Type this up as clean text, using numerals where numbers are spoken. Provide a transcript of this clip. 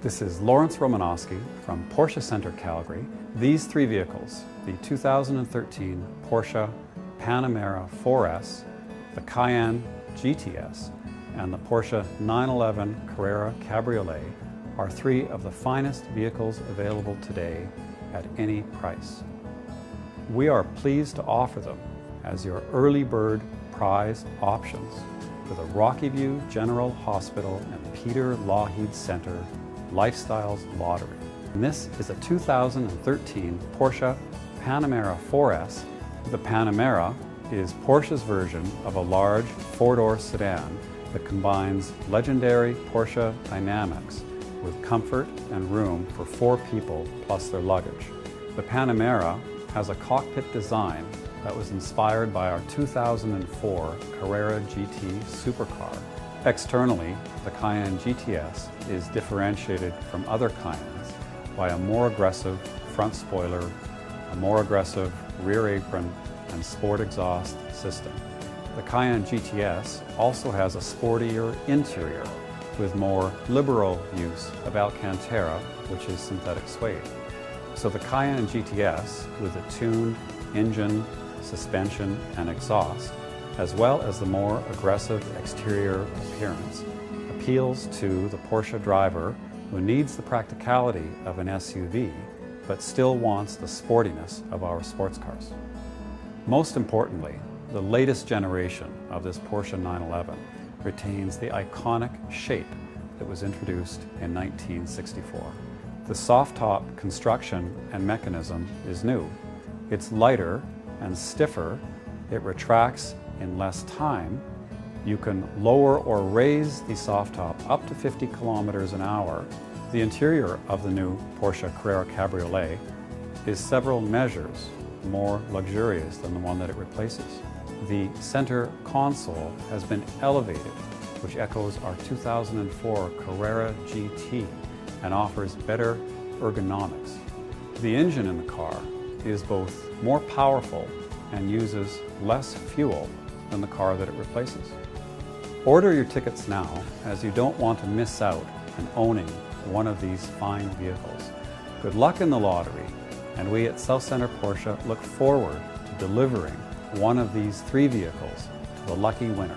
This is Lawrence Romanowski from Porsche Center, Calgary. These three vehicles, the 2013 Porsche Panamara 4S, the Cayenne GTS, and the Porsche 911 Carrera Cabriolet are three of the finest vehicles available today at any price. We are pleased to offer them as your early bird prize options for the Rocky View General Hospital and Peter Lougheed Center Lifestyles Lottery. And this is a 2013 Porsche Panamara 4S. The Panamara is Porsche's version of a large four-door sedan that combines legendary Porsche dynamics with comfort and room for 4 people plus their luggage. The Panamara has a cockpit design that was inspired by our 2004 Carrera GT supercar. Externally, the Cayenne GTS is differentiated from other Cayennes by a more aggressive front spoiler, a more aggressive rear apron, and sport exhaust system. The Cayenne GTS also has a sportier interior with more liberal use of Alcantara, which is synthetic suede. So the Cayenne GTS, with a tuned engine, suspension, and exhaust, as well as the more aggressive exterior appearance, appeals to the Porsche driver who needs the practicality of an SUV but still wants the sportiness of our sports cars. Most importantly, the latest generation of this Porsche 911 retains the iconic shape that was introduced in 1964. The soft-top construction and mechanism is new. It's lighter and stiffer. It retracts in less time. You can lower or raise the soft top up to 50 kilometers an hour. The interior of the new Porsche Carrera Cabriolet is several measures more luxurious than the one that it replaces. The center console has been elevated, which echoes our 2004 Carrera GT and offers better ergonomics. The engine in the car is both more powerful and uses less fuel than the car that it replaces. Order your tickets now, as you don't want to miss out on owning one of these fine vehicles. Good luck in the lottery, and we at South Centre Porsche look forward to delivering one of these three vehicles to the lucky winner.